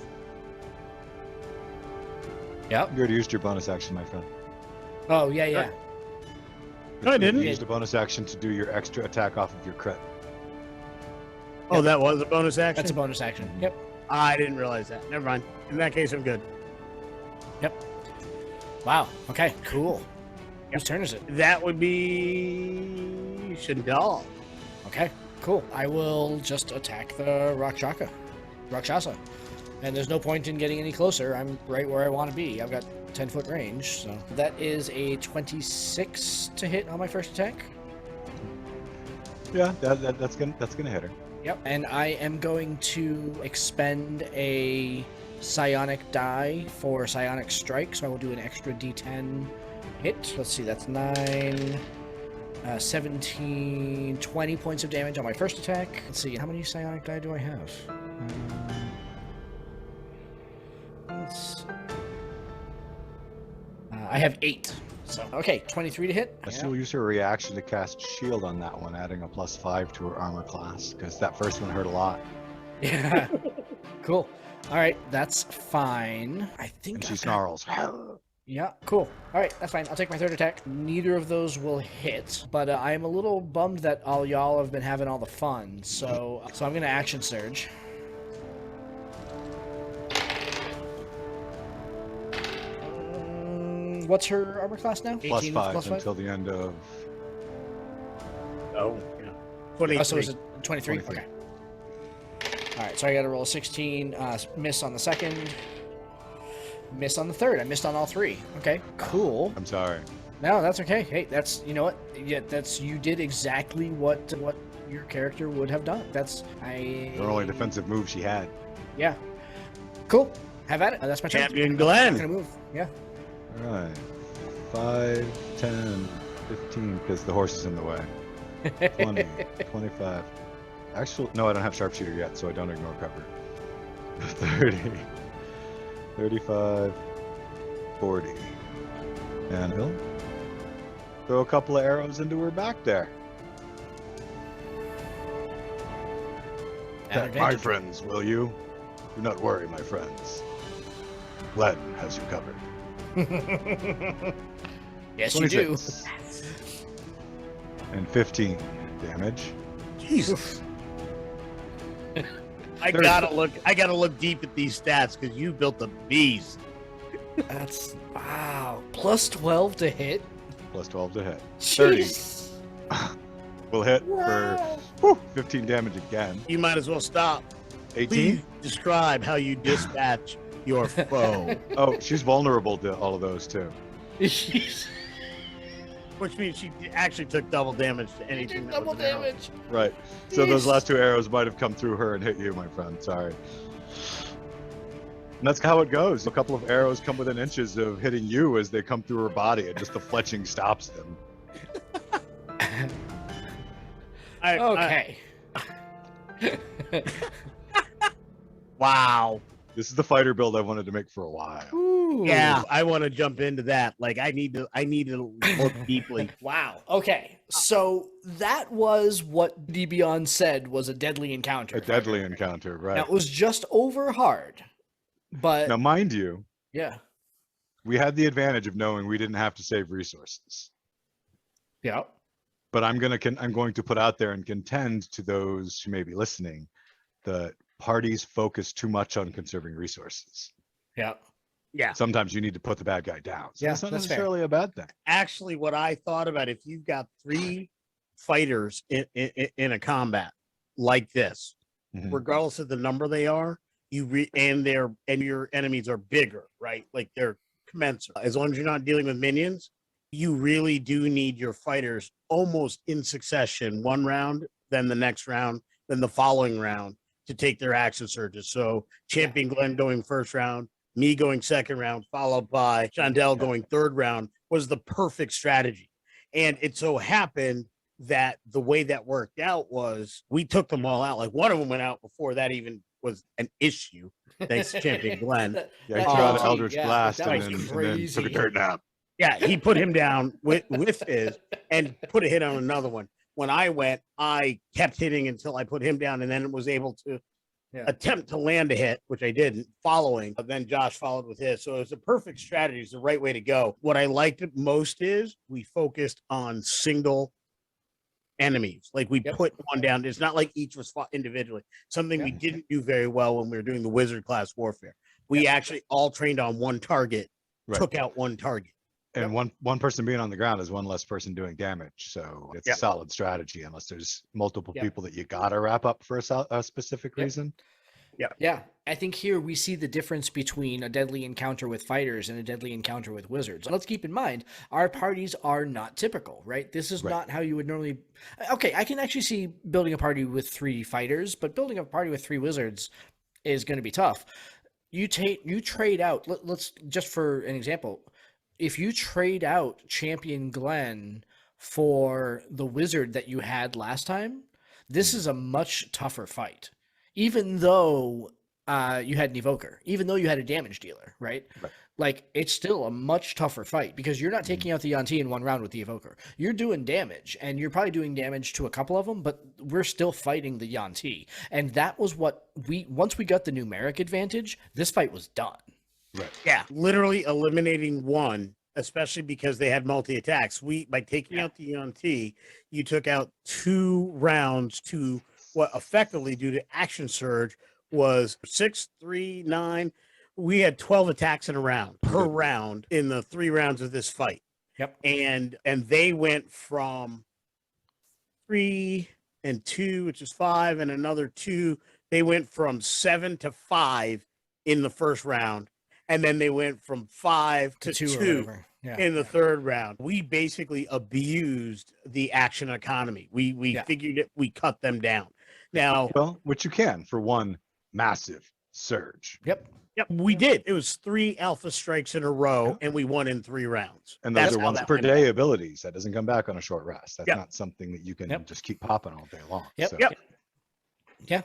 Yep. You already used your bonus action, my friend. Oh yeah, yeah. No, I You didn't. used a bonus action to do your extra attack off of your crit. Oh, that was a bonus action. That's a bonus action. Yep. I didn't realize that. Never mind. In that case, I'm good. Wow. Okay. Cool. Whose turn is it? That would be Shandal. Okay. Cool. I will just attack the Rakshasa. And there's no point in getting any closer. I'm right where I want to be. I've got 10-foot range, so that is a 26 to hit on my first attack. Yeah, that's gonna hit her. Yep. And I am going to expend a psionic die for psionic strike, so I will do an extra d10 hit. Let's see, that's 9, 17, 20 points of damage on my first attack. Let's see, how many psionic die do I have? I have 8. So, okay, 23 to hit. She'll use her reaction to cast shield on that one, adding a +5 to her armor class, because that first one hurt a lot. Yeah. Cool. All right, that's fine. I think And she I've got- snarls. Yeah, cool. All right, that's fine. I'll take my third attack. Neither of those will hit, but I am a little bummed that all y'all have been having all the fun. So I'm gonna action surge. What's her armor class now? Plus 18 5 plus 5? until the end of. Oh, yeah. 23. Oh, so is it 23? 23. Okay. All right, so I got to roll a 16. Miss on the second. Miss on the third. I missed on all three. Okay, cool. I'm sorry. No, that's okay. Hey, that's, you know what? Yeah, you did exactly what your character would have done. The only defensive move she had. Yeah. Cool. Have at it. That's my turn. Champion I'm Glen. gonna move. Yeah. All right. 5, 10, 15, because the horse is in the way. 20, 25. Actually, no, I don't have sharpshooter yet, so I don't ignore cover. 30, 35, 40. And he'll throw a couple of arrows into her back there. At My advantage. friends, will you? Do not worry, my friends. Glen has you covered. Yes, you do. 26. And 15 damage. Jesus. I 30. gotta look deep at these stats because you built a beast. That's wow. Plus 12 to hit. Plus 12 to hit. 30. Jeez. Will hit Wow. for 15 damage again. You might as well stop. 18. Please describe how you dispatch your foe. Oh, she's vulnerable to all of those too. Which means she actually took double damage to anything. that Double was an arrow. damage. Right. So those Jeez. last 2 arrows might have come through her and hit you, my friend. Sorry. And that's how it goes. A couple of arrows come within inches of hitting you as they come through her body, and just the fletching stops them. Okay. Wow. This is the fighter build I wanted to make for a while. Ooh. Yeah, I want to jump into that. Like, I need to look deeply. Wow. Okay. So that was what DBon said was a deadly encounter. A deadly encounter, right? Now it was just over hard, but Now, mind you, yeah. we had the advantage of knowing we didn't have to save resources. Yeah. But I'm going to put out there and contend to those who may be listening that parties focus too much on conserving resources. Yeah. Yeah. Sometimes you need to put the bad guy down. So Yeah, that's not that's fair. necessarily a bad thing. Actually, what I thought about, if you've got 3 fighters in a combat like this, Mhm. regardless of the number they are, and your enemies are bigger, right? Like they're commensurate. As long as you're not dealing with minions, you really do need your fighters almost in succession, one round, then the next round, then the following round, to take their action surges. So Champion Glen going first round, me going second round, followed by Chandel going third round, was the perfect strategy. And it so happened that the way that worked out was we took them all out. Like, one of them went out before that even was an issue, thanks to Champion Glen. Yeah, he That threw out was- an Eldritch yeah, Blast that and was then took a crazy. dirt nap. Yeah, he put him down with his and put a hit on another one. When I went, I kept hitting until I put him down, and then was able to attempt to land a hit, which I didn't, following. But then Josh followed with his. So it was a perfect strategy. It's the right way to go. What I liked most is we focused on single enemies. Like, we put one down. It's not like each was fought individually. Something we didn't do very well when we were doing the wizard class warfare. We actually all trained on one target, took out one target. And one person being on the ground is one less person doing damage. So it's a solid strategy, unless there's multiple people that you gotta wrap up for a specific reason. Yeah, I think here we see the difference between a deadly encounter with fighters and a deadly encounter with wizards. Let's keep in mind, our parties are not typical, right? This is not how you would normally... Okay, I can actually see building a party with 3 fighters, but building a party with 3 wizards is going to be tough. You trade out... Let's just for an example... If you trade out Champion Glen for the wizard that you had last time, this is a much tougher fight. Even though you had an evoker, even though you had a damage dealer, right? Like, it's still a much tougher fight because you're not taking out the Yanti in one round with the evoker. You're doing damage, and you're probably doing damage to a couple of them, but we're still fighting the Yanti. And that was what once we got the numeric advantage, this fight was done. Right. Yeah, literally eliminating one, especially because they had multi-attacks. By taking out the UNT, you took out 2 rounds to what effectively, due to action surge, was 6, 3, 9. We had 12 attacks in a round per round in the 3 rounds of this fight. Yep. And they went from 3 and 2, which is 5, and another 2. They went from 7 to 5 in the first round. And then they went from 5 to 2 in the third round. We basically abused the action economy. We figured it, we cut them down. Now, Well, which you can for one massive surge. Yep. we did. It was 3 alpha strikes in a row, and we won in 3 rounds. And those That's are how once that per went day down. abilities. That doesn't come back on a short rest. That's not something that you can just keep popping all day long. Yep. So. Yeah.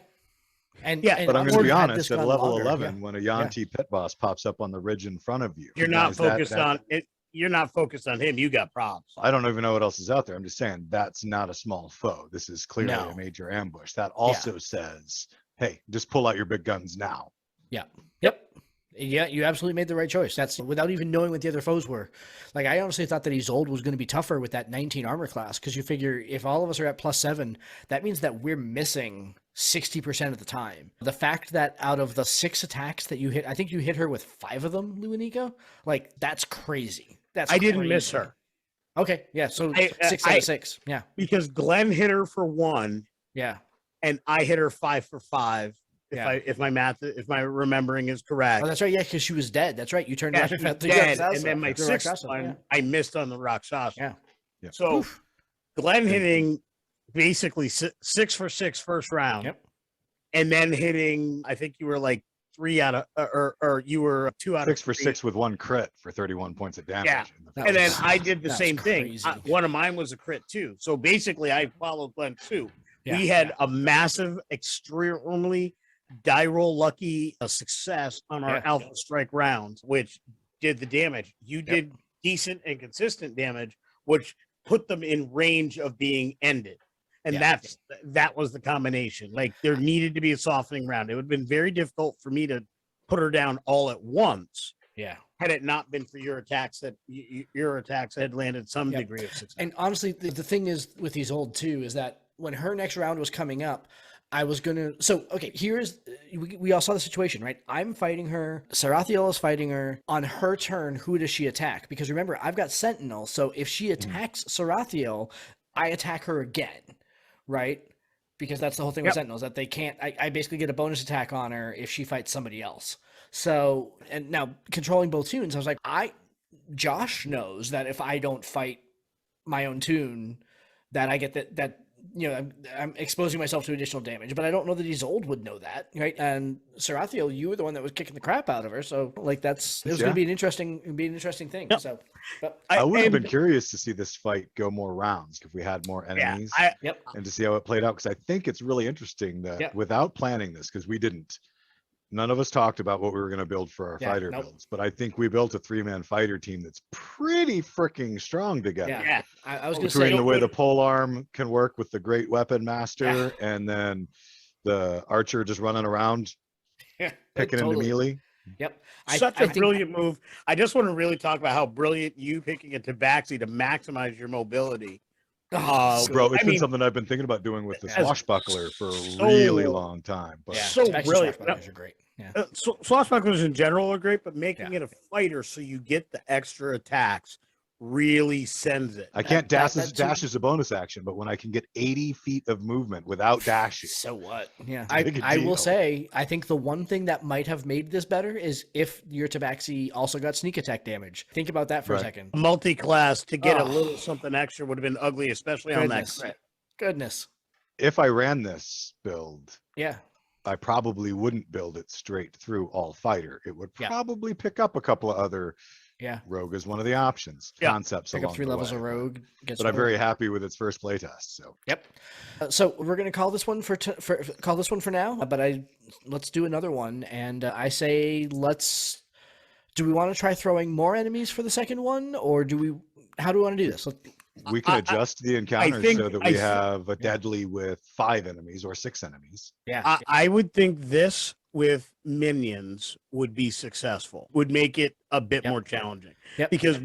And But I'm going to be honest, at level longer, 11, when a Yanti pit boss pops up on the ridge in front of you, You're not guys, focused on it. You're not focused on him. You got problems. I don't even know what else is out there. I'm just saying that's not a small foe. This is clearly a major ambush. That also says, hey, just pull out your big guns now. Yeah. Yep. Yeah, you absolutely made the right choice. That's without even knowing what the other foes were. Like, I honestly thought that Isolde was going to be tougher with that 19 armor class, because you figure if all of us are at +7, that means that we're missing 60% of the time. The fact that out of the 6 attacks that you hit, I think you hit her with 5 of them, Lewanika. Like, that's crazy. I didn't miss her. Okay, yeah, so 6 out of 6. Yeah. Because Glen hit her for 1. Yeah. And I hit her 5 for 5. If my remembering is correct. Oh, that's right. Yeah, because she was dead. That's right. You turned she out was at the dead, Rakshasa. and then my The 6th Rakshasa, one, I missed on the Rakshasa. Yeah. So Oof. Glen hitting basically 6 for 6 first round. Yep. And then hitting, I think you were like 3 out of, or you were 2 out 6 of for 3. 6 with 1 crit for 31 points of damage. Yeah. And then I did the same thing. One of mine was a crit too. So basically, I followed Glen too. Yeah. We had a massive, extremely die roll lucky success on our alpha strike rounds, which did the damage. You did decent and consistent damage, which put them in range of being ended. And that was the combination. Like, there needed to be a softening round. It would have been very difficult for me to put her down all at once. Yeah. Had it not been for your attacks, that your attacks had landed some degree of success. And honestly, the thing is with Isolde too, is that when her next round was coming up, I was going to, so, okay, we all saw the situation, right? I'm fighting her. Sarathiel is fighting her. On her turn, who does she attack? Because remember, I've got Sentinel. So if she attacks Sarathiel, I attack her again, right? Because that's the whole thing with Sentinels, that they can't, I basically get a bonus attack on her if she fights somebody else. So, and now controlling both tunes, I was like, Josh knows that if I don't fight my own tune, that I get that you know, I'm exposing myself to additional damage, but I don't know that Isolde would know that, right? And Sarathiel, you were the one that was kicking the crap out of her, so like it was going to be an interesting thing. Yep. So, but I would have been curious to see this fight go more rounds if we had more enemies, and to see how it played out, because I think it's really interesting that without planning this, because we didn't. None of us talked about what we were going to build for our fighter builds, but I think we built a 3-man fighter team that's pretty freaking strong together. Yeah, I was going to say between the way the pole arm can work with the great weapon master, and then the archer just running around, picking into melee. Yep, such a brilliant move. I just want to really talk about how brilliant you picking a Tabaxi to maximize your mobility. Bro, it's been something I've been thinking about doing with the swashbuckler for a really long time. But so brilliant. Swashbucklers are great. Yeah. Swashbucklers in general are great, but making it a fighter so you get the extra attacks really sends it. I can't dash as a bonus action, but when I can get 80 feet of movement without dashing. So what? Yeah. I will say, I think the one thing that might have made this better is if your Tabaxi also got sneak attack damage. Think about that for a second. Multi-class to get a little something extra would have been ugly, especially on that crit. Goodness. If I ran this build, yeah, I probably wouldn't build it straight through all fighter. It would probably pick up a couple of other rogue as one of the options. Concepts pick up 3 levels of rogue. But I'm very happy with its first playtest. So so we're gonna call this one for now. But let's do another one, and I say do we want to try throwing more enemies for the second one, or how do we want to do this? We can adjust the encounters so that we have a deadly with 5 enemies or 6 enemies. Yeah. I would think this with minions would be successful, would make it a bit more challenging. Yep. Because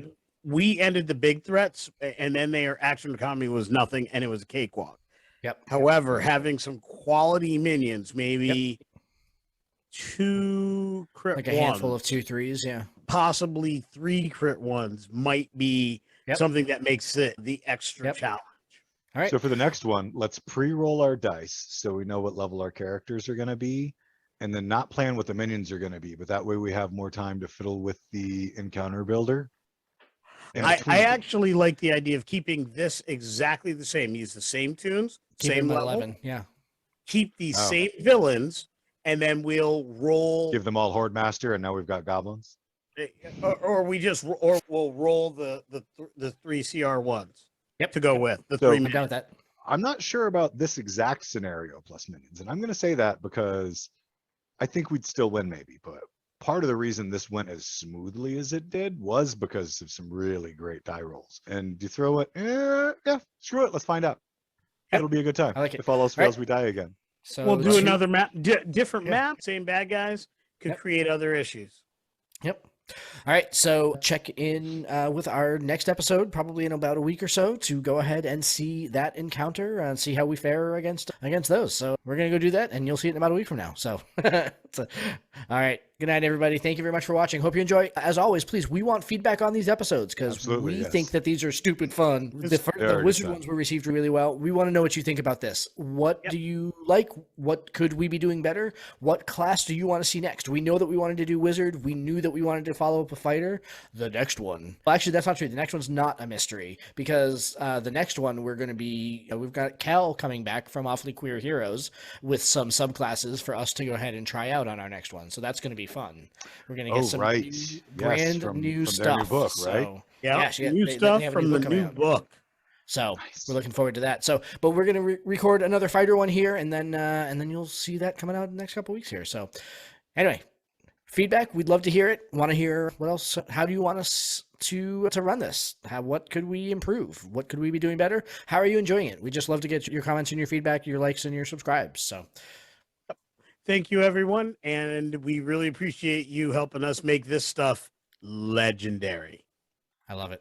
we ended the big threats, and then their action economy was nothing, and it was a cakewalk. Yep. However, having some quality minions, maybe 2 crit Like a ones, handful of 2/3s, yeah. possibly 3 crit ones, might be something that makes it the extra challenge. All right. So for the next one, let's pre-roll our dice so we know what level our characters are going to be, and then not plan what the minions are going to be. But that way we have more time to fiddle with the encounter builder. I actually like the idea of keeping this exactly the same. Use the same tunes, Keep same them at level. 11, yeah. Keep the same villains, and then we'll roll. Give them all Horde Master, and now we've got goblins. Or we'll roll the 3 CR ones. Yep. To go with the So, 3 I'm minions. done with that. I'm not sure about this exact scenario plus minions, and I'm going to say that because I think we'd still win maybe, but part of the reason this went as smoothly as it did was because of some really great die rolls. And you throw it, yeah, screw it, let's find out. It'll be a good time. I like it. If all else All right. fails, we die again. So We'll do another map, different Yeah. map, same bad guys, could create other issues. Yep. All right, so check in with our next episode, probably in about a week or so, to go ahead and see that encounter and see how we fare against those. So we're gonna go do that, and you'll see it in about a week from now. So, all right. Good night, everybody. Thank you very much for watching. Hope you enjoy. As always, please, we want feedback on these episodes because Absolutely, we yes. think that these are stupid fun. The good wizard fun. ones were received really well. We want to know what you think about this. What do you like? What could we be doing better? What class do you want to see next? We know that we wanted to do wizard. We knew that we wanted to follow up a fighter. The next one. Well, actually, that's not true. The next one's not a mystery because the next one we're going to be. We've got Cal coming back from Awfully Queer Heroes with some subclasses for us to go ahead and try out on our next one. So that's going to be fun. We're going to get some right. new, Yes, brand from new their stuff. new book, right? So, Yeah, she- new they stuff have a from the coming new out. book. So Nice. we're looking forward to that. So, but we're going to record another fighter one here, and then you'll see that coming out in the next couple weeks here. So, anyway, feedback. We'd love to hear it. Want to hear what else? How do you want us to run this? What could we improve? What could we be doing better? How are you enjoying it? We just love to get your comments and your feedback, your likes and your subscribes. So. Thank you, everyone. And we really appreciate you helping us make this stuff legendary. I love it.